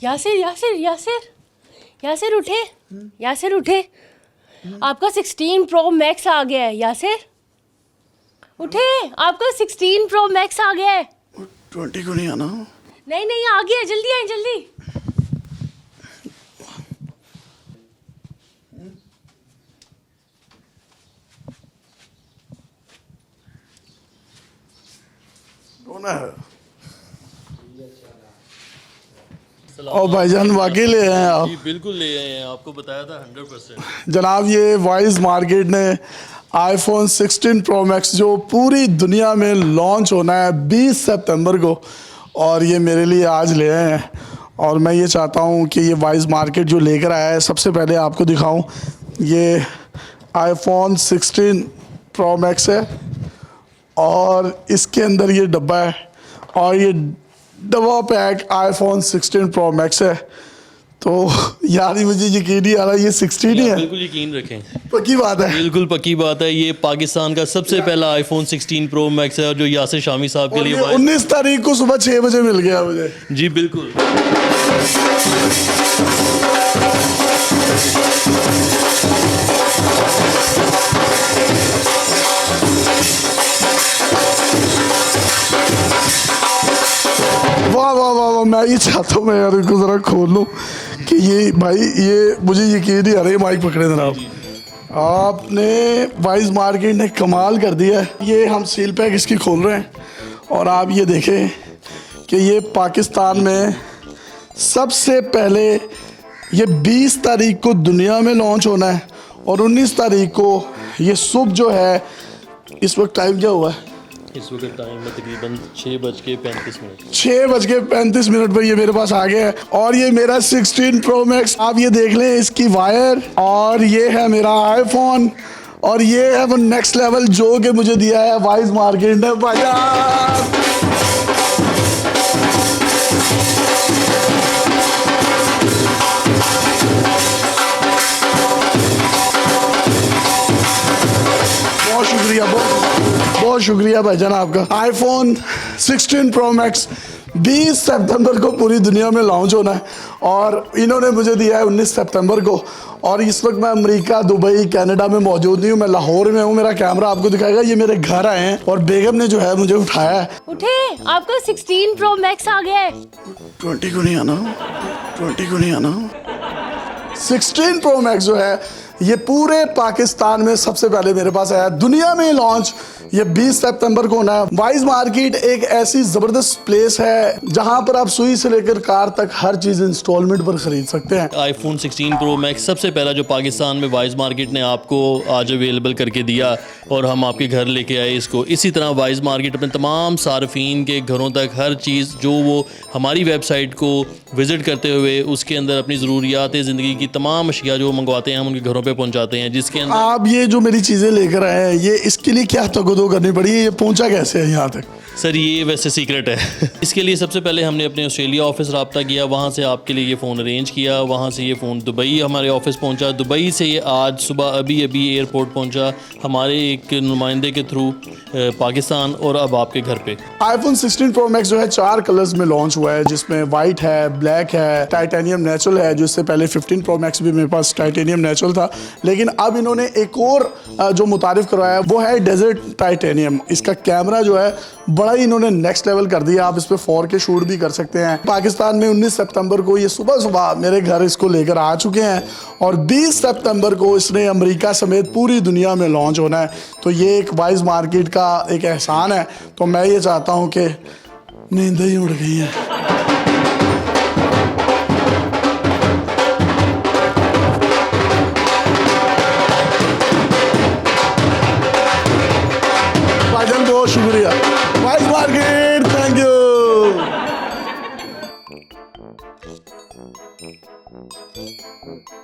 यासिर यासिर यासिर यासिर उठे, यासिर उठे। आपका 16 प्रो मैक्स आ गया है यासिर, उठे। आपका 16 प्रो मैक्स आ गया है। 20 को नहीं आना? नहीं नहीं, आ गया, जल्दी आए जल्दी। कौन है? और भाईजान वाकई ले आए हैं आप? जी बिल्कुल ले आए हैं, आपको बताया था 100%। जनाब ये वाइज मार्केट ने आईफोन 16 प्रो मैक्स जो पूरी दुनिया में लॉन्च होना है 20 सितंबर को, और ये मेरे लिए आज ले आए हैं। और मैं ये चाहता हूँ कि ये वाइज मार्केट जो लेकर आया है, सबसे पहले आपको दिखाऊं, ये आईफोन 16 प्रो मैक्स है और इसके अंदर ये डब्बा है, और ये डब्बा पैक आईफोन 16 प्रो मैक्स है। तो यार ही मुझे यकीन नहीं आ रहा ये 16 ही है। बिल्कुल यकीन रखें, पक्की बात है? बिल्कुल पक्की बात है। ये पाकिस्तान का सबसे पहला आईफोन 16 प्रो मैक्स है, और जो यासिर शामी साहब के और लिए ये 19 तारीख को सुबह 6 बजे मिल गया मुझे। जी बिल्कुल। वाह वाह वाह वाह, मैं ये चाहता हूँ मैं यार इनको ज़रा खोल लूँ कि ये भाई, ये मुझे यकीन नहीं आ रहा है। माइक पकड़े जनाब, आपने वाइज मार्केट ने कमाल कर दिया है। ये हम सील पैक इसकी खोल रहे हैं, और आप ये देखें कि ये पाकिस्तान में सबसे पहले ये 20 तारीख को दुनिया में लॉन्च होना है, और 19 तारीख को ये सुबह जो है, इस वक्त टाइम क्या हुआ है? इस वक्त टाइम है तकरीबन 6:35। 6:35 पर ये मेरे पास आ गया है, और ये मेरा 16 प्रो मैक्स। आप ये देख लें इसकी वायर, और ये है मेरा आईफोन, और ये है वो नेक्स्ट लेवल जो कि मुझे दिया है वाइज मार्केट ने। भाईजान बहुत शुक्रिया, बहुत शुक्रिया भाईजान आपका। आईफोन 16 प्रो मैक्स 20 सितंबर को पूरी दुनिया में लॉन्च होना है, और इन्होंने मुझे दिया है 19 सितंबर को। और इस वक्त मैं अमेरिका, दुबई, कनाडा में मौजूद नहीं हूँ, मैं लाहौर में हूँ। मेरा कैमरा आपको दिखाएगा। ये मेरे घर आए हैं, और बेगम ने जो है मुझे उठाया है। उठे, आपका 16 प्रो मैक्स आ गया है। 20 को नहीं आना? 20 को नहीं आना? 16 प्रो मैक्स जो है ये पूरे पाकिस्तान में सबसे पहले मेरे पास आया, दुनिया में लॉन्च ये 20 सितंबर को होना है। वाइज मार्केट एक ऐसी ज़बरदस्त प्लेस है जहां पर आप सुई से लेकर कार तक हर चीज़ इंस्टॉलमेंट पर ख़रीद सकते हैं। आईफोन 16 प्रो मैक्स सबसे पहला जो पाकिस्तान में वाइज मार्केट ने आपको आज अवेलेबल करके दिया, और हम आपके घर लेके आए इसको। इसी तरह वाइज मार्केट अपने तमाम सार्फिन के घरों तक हर चीज़ जो वो हमारी वेबसाइट को विज़िट करते हुए उसके अंदर अपनी ज़रूरियात ज़िंदगी की तमाम अशिया जो मंगवाते हैं हम उनके घरों पे पहुंचाते हैं। जिसके अंदर आप ये जो मेरी चीज़ें लेकर आए हैं, ये इसके लिए क्या तगदो करनी पड़ी है? ये पहुंचा कैसे है यहाँ तक? सर ये वैसे सीक्रेट है। इसके लिए सबसे पहले हमने अपने ऑस्ट्रेलिया ऑफिस रब्ता किया, वहाँ से आपके लिए ये फ़ोन अरेंज किया, वहाँ से ये फ़ोन दुबई हमारे ऑफिस पहुँचा, दुबई से ये आज सुबह अभी एयरपोर्ट पहुँचा हमारे एक नुमाइंदे के थ्रू पाकिस्तान, और अब आपके घर पे। आईफोन 16 प्रो मैक्स जो है 4 कलर्स में लॉन्च हुआ है, जिसमें वाइट है, ब्लैक है, टाइटेनियम नेचुरल है। जो इससे पहले 15 प्रो मैक्स भी मेरे पास टाइटेनियम नेचुरल था, लेकिन अब इन्होंने एक और जो मुतारिफ करवाया वो है डेजर्ट टाइटेनियम। इसका कैमरा जो है बड़ा ही इन्होंने नेक्स्ट लेवल कर दिया। आप इस पे 4K शूट भी कर सकते हैं। पाकिस्तान में 19 सितंबर को ये सुबह सुबह मेरे घर इसको लेकर आ चुके हैं, और 20 सितंबर को इसने अमेरिका समेत पूरी दुनिया में लॉन्च होना है। तो ये एक वाइज मार्केट का एक एहसान है। तो मैं ये चाहता हूँ कि नींद ही उड़ गई है। भाईजान बहुत शुक्रिया। Wise market